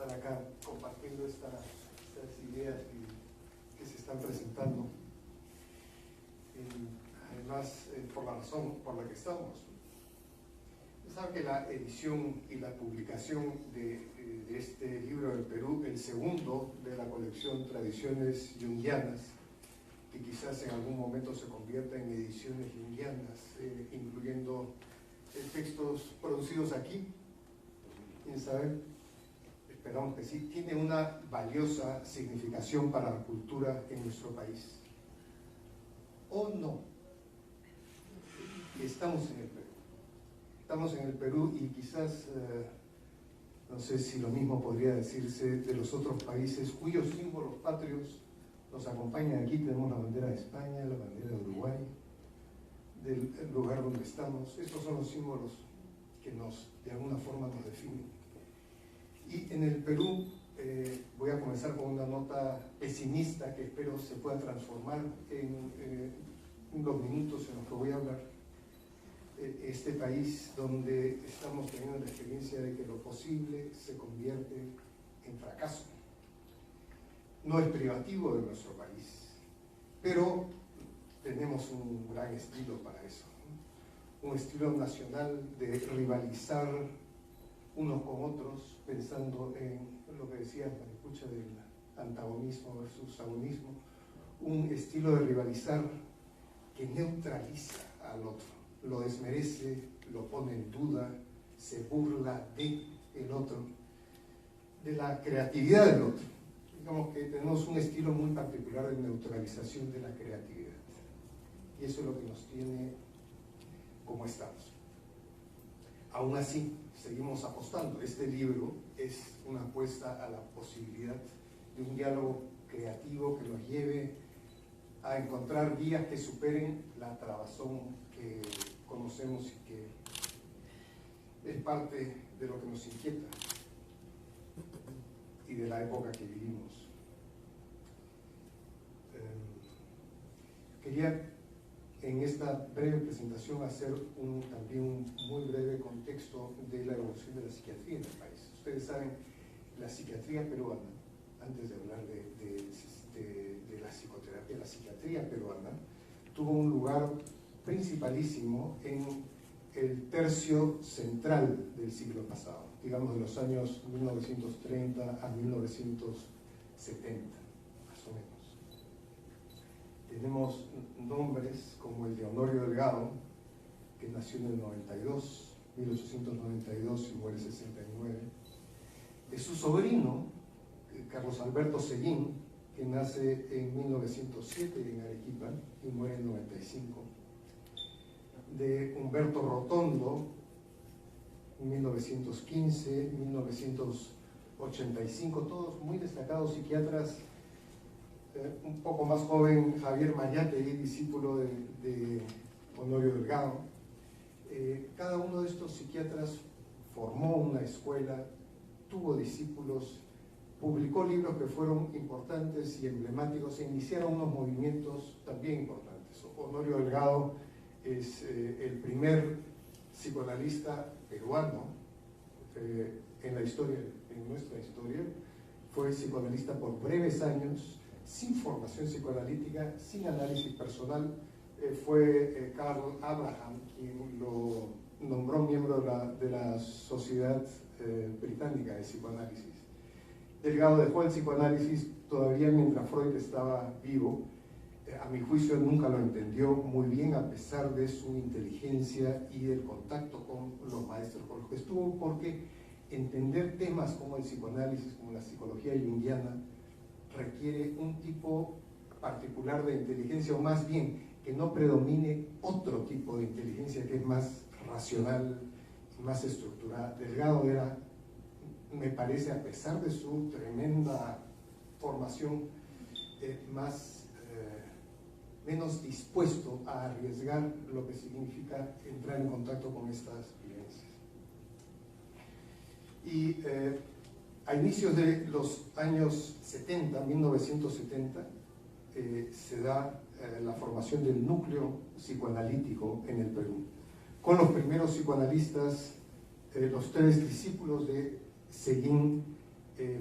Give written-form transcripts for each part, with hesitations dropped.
estar acá compartiendo estas ideas que se están presentando. Además, por la razón por la que estamos. Saben que la edición y la publicación de este libro del Perú, el segundo de la colección Tradiciones Jungianas, que quizás en algún momento se convierta en ediciones jungianas, incluyendo textos producidos aquí, quién sabe, esperamos que sí, tiene una valiosa significación para la cultura en nuestro país. ¿O no? Estamos en el Perú. Estamos en el Perú y quizás, no sé si lo mismo podría decirse de los otros países cuyos símbolos patrios nos acompañan. Aquí tenemos la bandera de España, la bandera de Uruguay, del lugar donde estamos. Estos son los símbolos que de alguna forma nos definen. Y en el Perú, voy a comenzar con una nota pesimista que espero se pueda transformar en los minutos en los que voy a hablar. Este país donde estamos teniendo la experiencia de que lo posible se convierte en fracaso. No es privativo de nuestro país, pero tenemos un gran estilo para eso, ¿no? Un estilo nacional de rivalizar unos con otros, pensando en lo que decía Maricucha del antagonismo versus agonismo, un estilo de rivalizar que neutraliza al otro, lo desmerece, lo pone en duda, se burla de el otro, de la creatividad del otro. Digamos que tenemos un estilo muy particular de neutralización de la creatividad. Y eso es lo que nos tiene como estamos. Aún así, seguimos apostando. Este libro es una apuesta a la posibilidad de un diálogo creativo que nos lleve a encontrar vías que superen la trabazón que conocemos y que es parte de lo que nos inquieta y de la época que vivimos. Quería en esta breve presentación hacer también un muy breve contexto de la evolución de la psiquiatría en el país. Ustedes saben, la psiquiatría peruana, antes de hablar de la psicoterapia, la psiquiatría peruana tuvo un lugar principalísimo en el tercio central del siglo pasado, digamos de los años 1930 a 1970, más o menos. Tenemos nombres como el de Honorio Delgado, que nació en el 1892 y muere en 69, de su sobrino, Carlos Alberto Seguín, que nace en 1907 en Arequipa y muere en 95, de Humberto Rotondo, en 1915, 1985, todos muy destacados psiquiatras. Un poco más joven, Javier Mayate, discípulo de Honorio Delgado. Cada uno de estos psiquiatras formó una escuela, tuvo discípulos, publicó libros que fueron importantes y emblemáticos e iniciaron unos movimientos también importantes. Honorio Delgado es el primer psicoanalista peruano en la historia, en nuestra historia. Fue psicoanalista por breves años, sin formación psicoanalítica, sin análisis personal. Fue Carl Abraham quien lo nombró miembro de la Sociedad Británica de Psicoanálisis. Delgado dejó el psicoanálisis todavía mientras Freud estaba vivo. A mi juicio nunca lo entendió muy bien, a pesar de su inteligencia y del contacto con los maestros con los que estuvo, porque entender temas como el psicoanálisis, como la psicología junguiana, requiere un tipo particular de inteligencia, o más bien que no predomine otro tipo de inteligencia que es más racional, más estructurada. Delgado era, me parece, a pesar de su tremenda formación, menos dispuesto a arriesgar lo que significa entrar en contacto con estas vivencias. Y a inicios de los años 70, 1970, se da la formación del núcleo psicoanalítico en el Perú, con los primeros psicoanalistas, los tres discípulos de Seguín,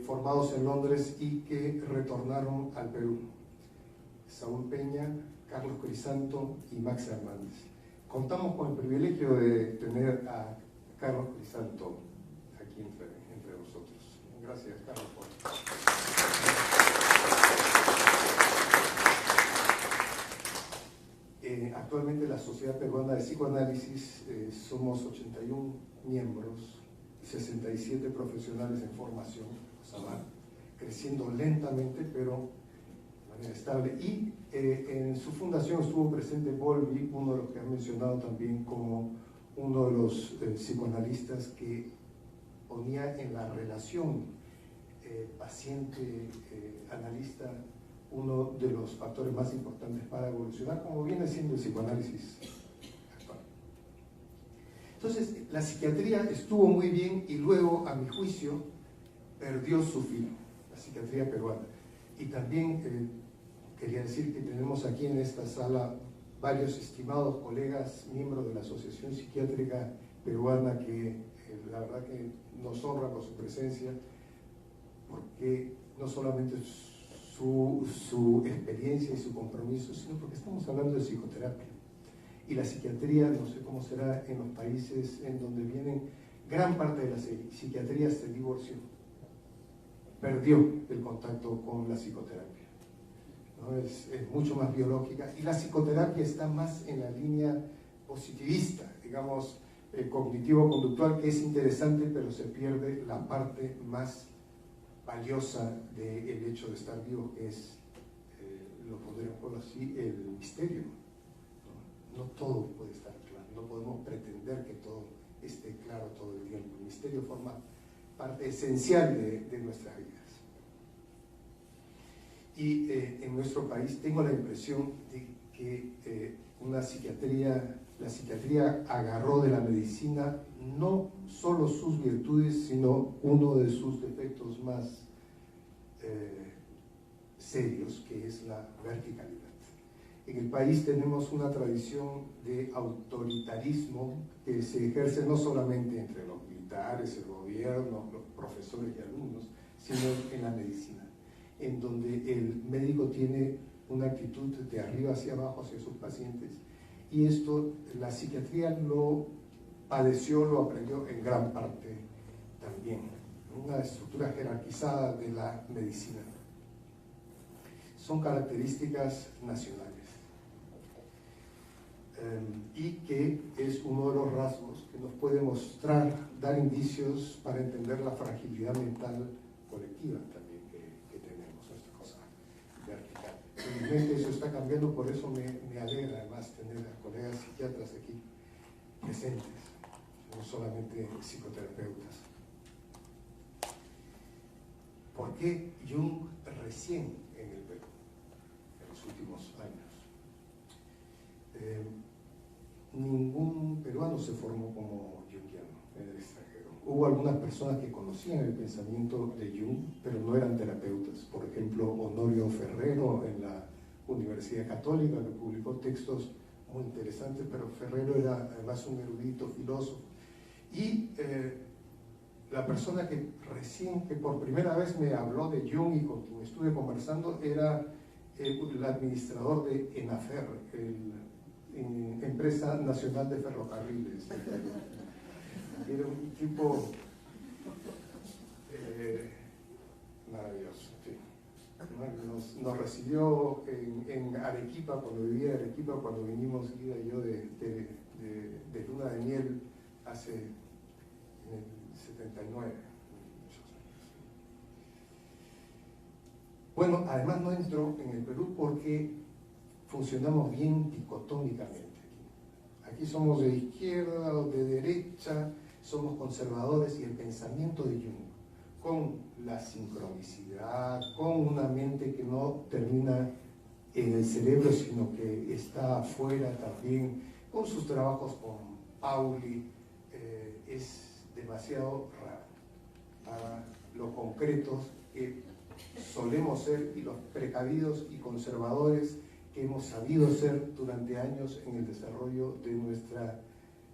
formados en Londres y que retornaron al Perú. Saúl Peña, Carlos Crisanto y Max Hernández. Contamos con el privilegio de tener a Carlos Crisanto aquí entre nosotros. Gracias, Carlos. Actualmente la Sociedad Peruana de Psicoanálisis somos 81 miembros y 67 profesionales en formación, o sea, va creciendo lentamente, pero de manera estable. Y en su fundación estuvo presente Bowlby, uno de los que han mencionado también como uno de los psicoanalistas que ponía en la relación paciente-analista uno de los factores más importantes para evolucionar, como viene siendo el psicoanálisis actual. Entonces, la psiquiatría estuvo muy bien y luego, a mi juicio, perdió su filo, la psiquiatría peruana. Y también quería decir que tenemos aquí en esta sala varios estimados colegas, miembros de la Asociación Psiquiátrica Peruana, que la verdad que nos honra con su presencia, porque no solamente su experiencia y su compromiso, sino porque estamos hablando de psicoterapia. Y la psiquiatría, no sé cómo será en los países en donde vienen, gran parte de la psiquiatría se divorció, perdió el contacto con la psicoterapia, ¿no? Es mucho más biológica, y la psicoterapia está más en la línea positivista, digamos, cognitivo-conductual, que es interesante, pero se pierde la parte más valiosa del hecho de estar vivo, que es, lo pondremos por así, el misterio. No todo puede estar claro, no podemos pretender que todo esté claro todo el tiempo. El misterio forma parte esencial de nuestras vidas. Y en nuestro país tengo la impresión de que la psiquiatría agarró de la medicina no solo sus virtudes, sino uno de sus defectos más serios, que es la verticalidad. En el país tenemos una tradición de autoritarismo que se ejerce no solamente entre los militares, el gobierno, los profesores y alumnos, sino en la medicina, en donde el médico tiene una actitud de arriba hacia abajo hacia sus pacientes, y esto la psiquiatría lo padeció, lo aprendió en gran parte también, una estructura jerarquizada de la medicina. Son características nacionales y que es uno de los rasgos que nos puede mostrar, dar indicios para entender la fragilidad mental colectiva también que tenemos, esta cosa vertical. Felizmente eso está cambiando, por eso me alegra además tener a colegas psiquiatras aquí presentes, no solamente psicoterapeutas. ¿Por qué Jung recién en el Perú, en los últimos años? Ningún peruano se formó como jungiano en el extranjero. Hubo algunas personas que conocían el pensamiento de Jung, pero no eran terapeutas. Por ejemplo, Honorio Ferrero en la Universidad Católica, que publicó textos muy interesantes, pero Ferrero era además un erudito, filósofo. Y la persona que por primera vez me habló de Jung y con quien estuve conversando era el administrador de ENAFER, Empresa Nacional de Ferrocarriles. Era un tipo maravilloso. Sí. Nos recibió en Arequipa, cuando vivía en Arequipa, cuando vinimos Guida y yo de luna de miel hace en el 79. Bueno, además no entró en el Perú porque funcionamos bien dicotómicamente. Aquí somos de izquierda o de derecha, somos conservadores, y el pensamiento de Jung, con la sincronicidad, con una mente que no termina en el cerebro, sino que está afuera también, con sus trabajos con Pauli, es demasiado raro para los concretos que solemos ser y los precavidos y conservadores que hemos sabido ser durante años en el desarrollo de nuestra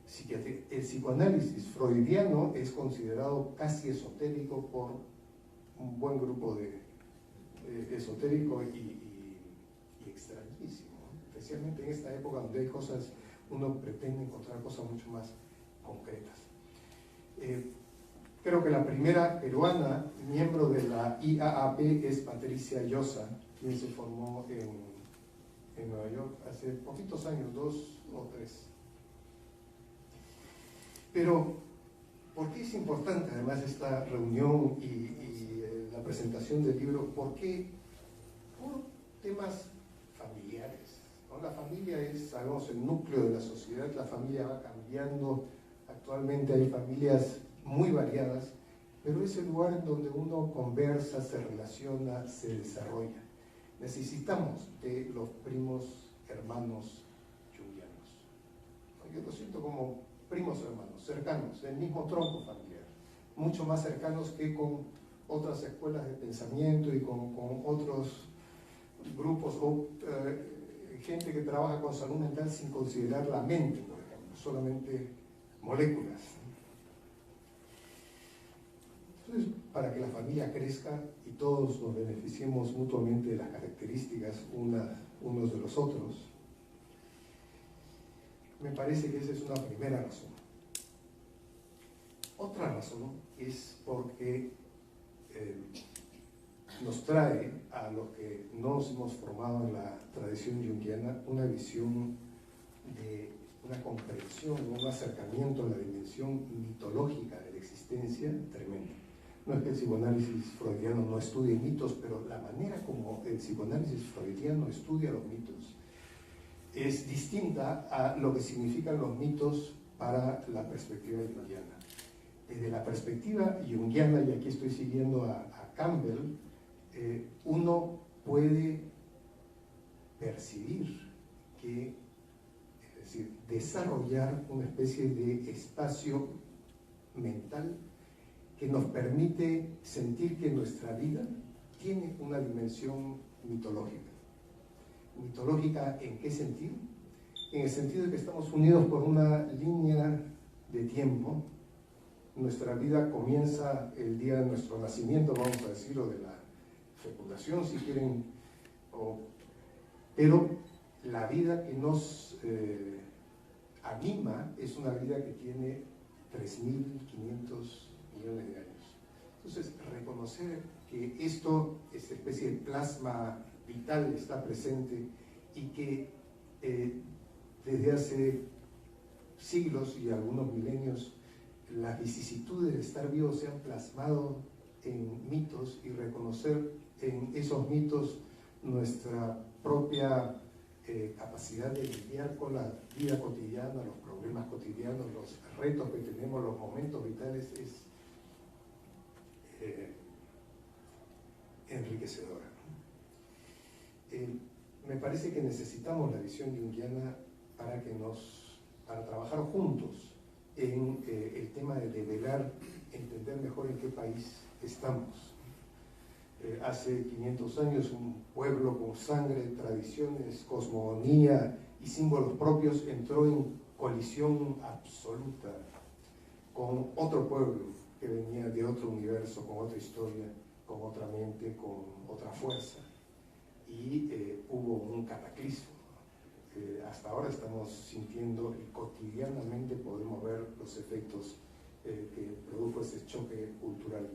psiquiatría. El psicoanálisis freudiano es considerado casi esotérico por un buen grupo de esotérico y extrañísimo, ¿no? Especialmente en esta época donde hay cosas, uno pretende encontrar cosas mucho más concretas. Creo que la primera peruana miembro de la IAAP es Patricia Llosa, quien se formó en Nueva York hace poquitos años, 2 o 3. Pero, ¿por qué es importante además esta reunión y la presentación del libro? ¿Por qué? Por temas familiares, ¿no? La familia es, sabemos, el núcleo de la sociedad. La familia va cambiando. Actualmente hay familias muy variadas, pero es el lugar en donde uno conversa, se relaciona, se desarrolla. Necesitamos de los primos hermanos junguianos. Yo lo siento como primos hermanos, cercanos, del mismo tronco familiar, mucho más cercanos que con otras escuelas de pensamiento y con otros grupos o gente que trabaja con salud mental sin considerar la mente, por ejemplo, solamente moléculas. Entonces, para que la familia crezca y todos nos beneficiemos mutuamente de las características unos de los otros, me parece que esa es una primera razón. Otra razón es porque nos trae a los que nos hemos formado en la tradición junguiana una visión de una comprensión, un acercamiento a la dimensión mitológica de la existencia tremenda. No es que el psicoanálisis freudiano no estudie mitos, pero la manera como el psicoanálisis freudiano estudia los mitos es distinta a lo que significan los mitos para la perspectiva junguiana. Desde la perspectiva junguiana, y aquí estoy siguiendo a Campbell, uno puede percibir que, es decir, desarrollar una especie de espacio mental que nos permite sentir que nuestra vida tiene una dimensión mitológica. ¿Mitológica en qué sentido? En el sentido de que estamos unidos por una línea de tiempo. Nuestra vida comienza el día de nuestro nacimiento, vamos a decir, o de la fecundación, si quieren, pero la vida que nos anima es una vida que tiene 3.500 millones de años. Entonces, reconocer que esto, esta especie de plasma vital está presente y que desde hace siglos y algunos milenios las vicisitudes de estar vivos se han plasmado en mitos, y reconocer en esos mitos nuestra propia capacidad de lidiar con la vida cotidiana, los problemas cotidianos, los retos que tenemos, los momentos vitales, es enriquecedora. Me parece que necesitamos la visión junguiana para trabajar juntos en el tema de develar, entender mejor en qué país estamos. Hace 500 años un pueblo con sangre, tradiciones, cosmogonía y símbolos propios entró en colisión absoluta con otro pueblo que venía de otro universo, con otra historia, con otra mente, con otra fuerza, y hubo un cataclismo. Hasta ahora estamos sintiendo y cotidianamente podemos ver los efectos que produjo ese choque cultural.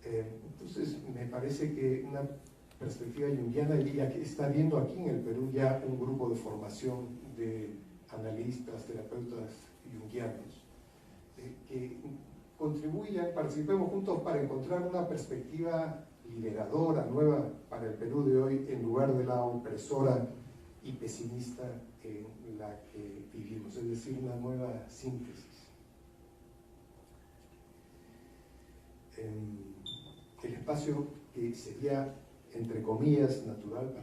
Entonces, me parece que una perspectiva junguiana, y aquí está viendo aquí en el Perú ya un grupo de formación de analistas, terapeutas junguianos, que contribuyan, participemos juntos para encontrar una perspectiva liberadora, nueva para el Perú de hoy, en lugar de la opresora y pesimista en la que vivimos, es decir, una nueva síntesis. El espacio que sería, entre comillas, natural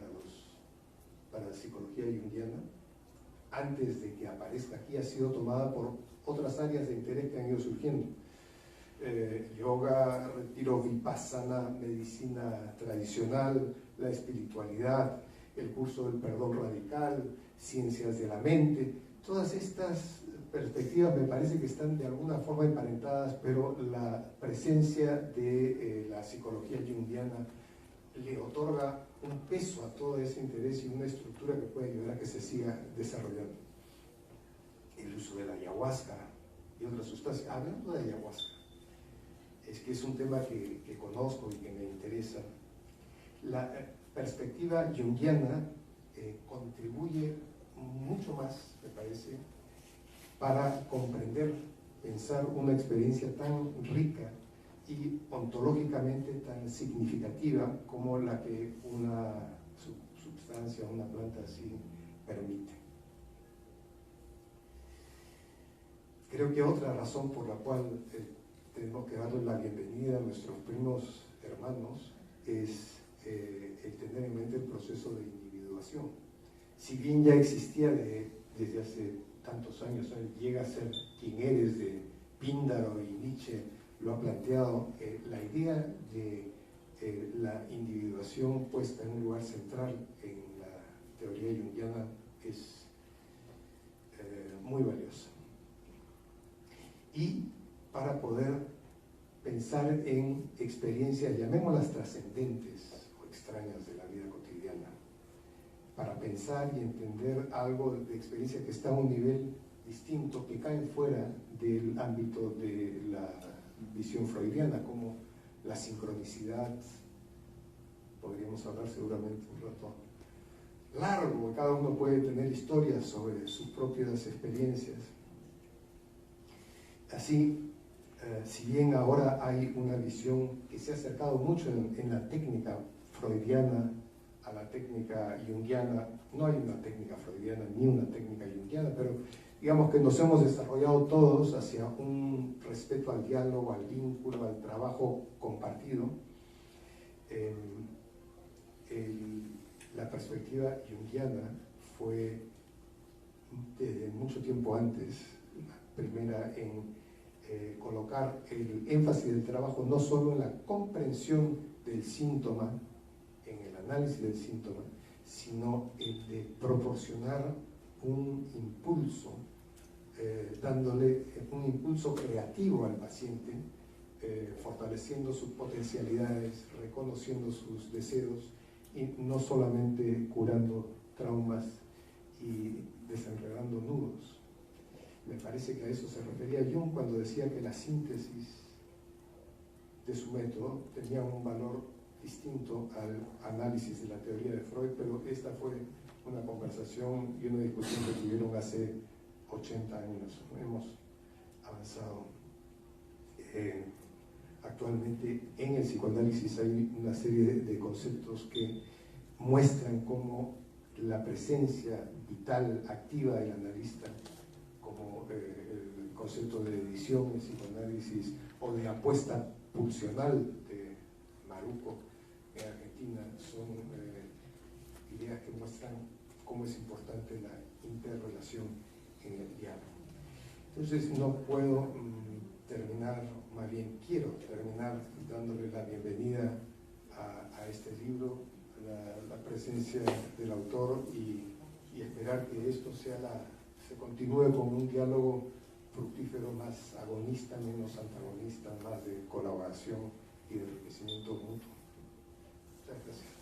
para la psicología junguiana, antes de que aparezca aquí, ha sido tomada por otras áreas de interés que han ido surgiendo. Yoga, retiro vipassana, medicina tradicional, la espiritualidad, el curso del perdón radical, ciencias de la mente. Todas estas perspectivas me parece que están de alguna forma emparentadas, pero la presencia de la psicología junguiana le otorga un peso a todo ese interés y una estructura que puede ayudar a que se siga desarrollando. El uso de la ayahuasca y otras sustancias. Hablando de ayahuasca, es que es un tema que conozco y que me interesa. La perspectiva junguiana contribuye mucho más, me parece, para comprender, pensar una experiencia tan rica y ontológicamente tan significativa como la que una sustancia, una planta así permite. Creo que otra razón por la cual tenemos que darle la bienvenida a nuestros primos hermanos es el tener en mente el proceso de individuación. Si bien ya existía desde hace tantos años, llega a ser quien eres de Píndaro y Nietzsche lo ha planteado, la idea de la individuación puesta en un lugar central en la teoría junguiana es muy valiosa. Y para poder pensar en experiencias, llamémoslas trascendentes o extrañas de la vida cotidiana, para pensar y entender algo de experiencia que está a un nivel distinto, que caen fuera del ámbito de la visión freudiana, como la sincronicidad. Podríamos hablar seguramente un rato largo, cada uno puede tener historias sobre sus propias experiencias. Así, si bien ahora hay una visión que se ha acercado mucho en la técnica freudiana a la técnica junguiana, no hay una técnica freudiana ni una técnica junguiana, pero digamos que nos hemos desarrollado todos hacia un respeto al diálogo, al vínculo, al trabajo compartido. La perspectiva junguiana fue desde mucho tiempo antes la primera en colocar el énfasis del trabajo no solo en la comprensión del síntoma, en el análisis del síntoma, sino el de proporcionar un impulso, dándole un impulso creativo al paciente, fortaleciendo sus potencialidades, reconociendo sus deseos y no solamente curando traumas y desenredando nudos. Me parece que a eso se refería Jung cuando decía que la síntesis de su método tenía un valor distinto al análisis de la teoría de Freud, pero esta fue una conversación y una discusión que tuvieron hace 80 años. Hemos avanzado. Actualmente en el psicoanálisis hay una serie de conceptos que muestran cómo la presencia vital, activa del analista, como el concepto de edición en psicoanálisis o de apuesta pulsional de Maruco en Argentina, son ideas que muestran cómo es importante la interrelación en el diálogo. Entonces no puedo terminar, más bien quiero terminar dándole la bienvenida a este libro, la presencia del autor y esperar que esto sea se continúe con un diálogo fructífero, más agonista, menos antagonista, más de colaboración y de enriquecimiento mutuo. Muchas gracias.